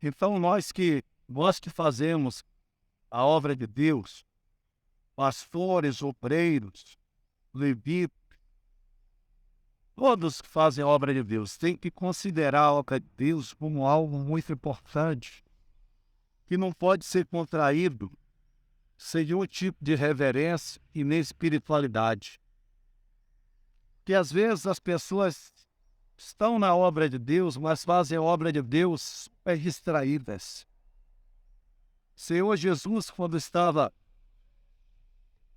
Então, nós que fazemos a obra de Deus, pastores, obreiros, levitas, todos que fazem a obra de Deus, têm que considerar a obra de Deus como algo muito importante, que não pode ser contraído sem nenhum tipo de reverência e nem espiritualidade. Que às vezes as pessoas estão na obra de Deus, mas fazem a obra de Deus distraídas. Senhor Jesus, quando estava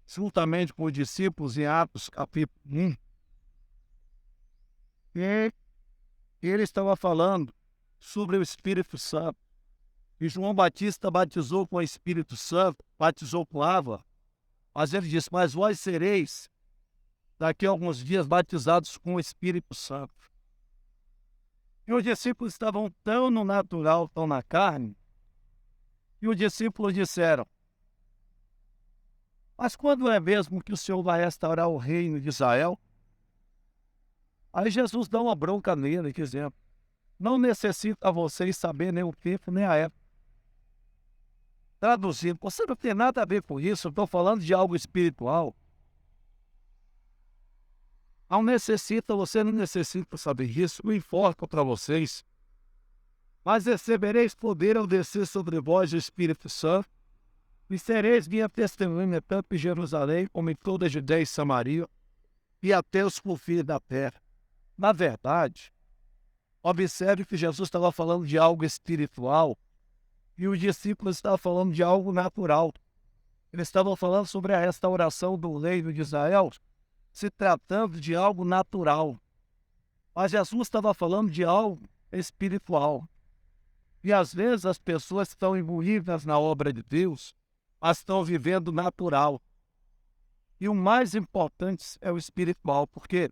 juntamente com os discípulos em Atos capítulo 1, ele estava falando sobre o Espírito Santo. E João Batista batizou com o Espírito Santo, batizou com água. Mas ele disse, mas vós sereis, daqui a alguns dias, batizados com o Espírito Santo. E os discípulos estavam tão no natural, tão na carne, e os discípulos disseram, mas quando é mesmo que o Senhor vai restaurar o reino de Israel? Aí Jesus dá uma bronca nele, dizendo, não necessita vocês saber nem o tempo, nem a época. Traduzindo, você não tem nada a ver com isso, eu estou falando de algo espiritual. Você não necessita saber isso, não importa para vocês. Mas recebereis poder ao descer sobre vós o Espírito Santo, e sereis minha testemunha tanto em Jerusalém como em toda a Judeia e Samaria, e até os confins da terra. Na verdade, observe que Jesus estava falando de algo espiritual, e os discípulos estavam falando de algo natural. Eles estavam falando sobre a restauração do reino de Israel, se tratando de algo natural. Mas Jesus estava falando de algo espiritual. E às vezes as pessoas estão imbuídas na obra de Deus, mas estão vivendo natural. E o mais importante é o espiritual, porque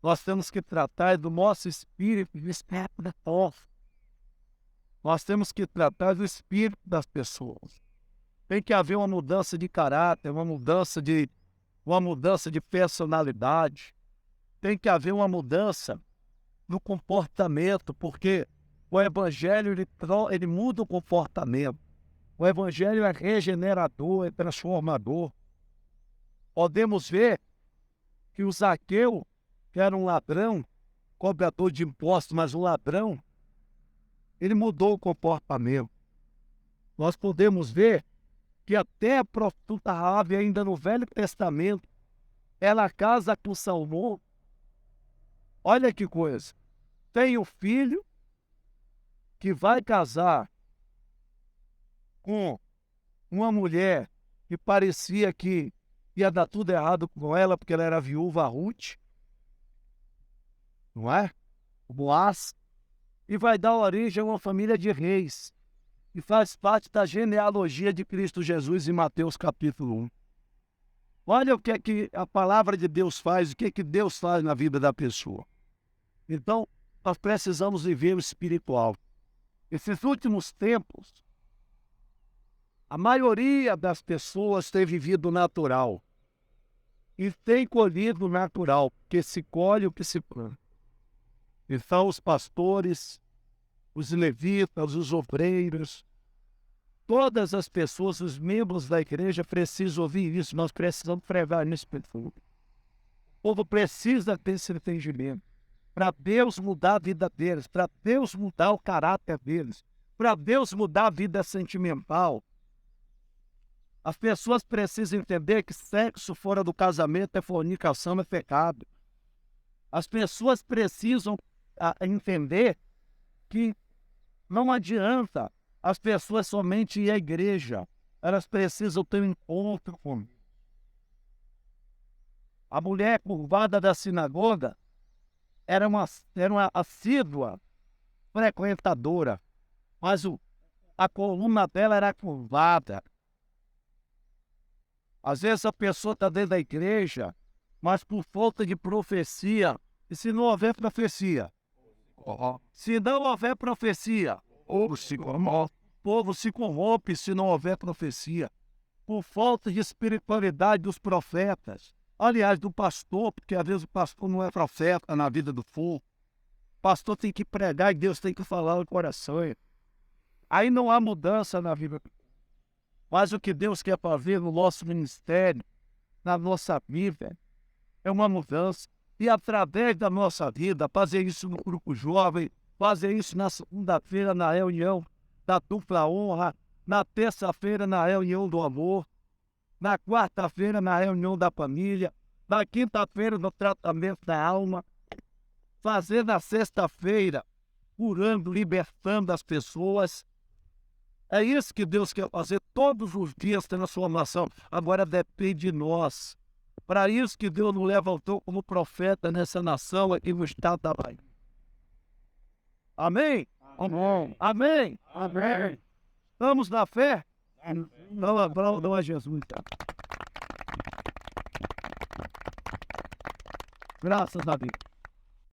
nós temos que tratar do nosso espírito e do espírito da força. Nós temos que tratar do espírito das pessoas. Tem que haver uma mudança de caráter, uma mudança de personalidade. Tem que haver uma mudança no comportamento, porque o Evangelho ele muda o comportamento. O Evangelho é regenerador, é transformador. Podemos ver que o Zaqueu, que era um ladrão, cobrador de impostos, mas um ladrão, ele mudou o comportamento. Nós podemos ver que até a prostituta Raabe, ainda no Velho Testamento, ela casa com Salomão. Olha que coisa. Tem um filho que vai casar com uma mulher que parecia que ia dar tudo errado com ela, porque ela era viúva Ruth, não é? O Boaz, e vai dar origem a uma família de reis, e faz parte da genealogia de Cristo Jesus em Mateus capítulo 1. Olha o que é que a palavra de Deus faz, o que é que Deus faz na vida da pessoa. Então, nós precisamos viver o espiritual. Esses últimos tempos, a maioria das pessoas tem vivido o natural e tem colhido o natural, porque se colhe o que se planta. Então, os pastores, os levitas, os obreiros, todas as pessoas, os membros da igreja precisam ouvir isso. Nós precisamos pregar nisso. O povo precisa ter esse entendimento. Para Deus mudar a vida deles, para Deus mudar o caráter deles, para Deus mudar a vida sentimental. As pessoas precisam entender que sexo fora do casamento é fornicação, é pecado. As pessoas precisam entender que não adianta as pessoas somente ir à igreja. Elas precisam ter um encontro com Deus. A mulher curvada da sinagoga era uma assídua frequentadora, mas a coluna dela era curvada. Às vezes a pessoa está dentro da igreja, mas por falta de profecia, e se não houver profecia, se não houver profecia, o povo se corrompe se não houver profecia, por falta de espiritualidade dos profetas. Aliás, do pastor, porque às vezes o pastor não é profeta na vida do povo. O pastor tem que pregar e Deus tem que falar no coração. Aí não há mudança na vida. Mas o que Deus quer fazer no nosso ministério, na nossa vida, é uma mudança. E através da nossa vida, fazer isso no grupo jovem, fazer isso na segunda-feira na reunião da dupla honra, na terça-feira na reunião do amor, na quarta-feira na reunião da família, na quinta-feira no tratamento da alma, fazer na sexta-feira, curando, libertando as pessoas. É isso que Deus quer fazer todos os dias, transformação. Agora depende de nós. Para isso que Deus nos levantou como profeta nessa nação aqui no estado da Bahia. Amém? Amém. Amém? Amém. Estamos na fé? Então, aplauda a Jesus. Graças a Deus.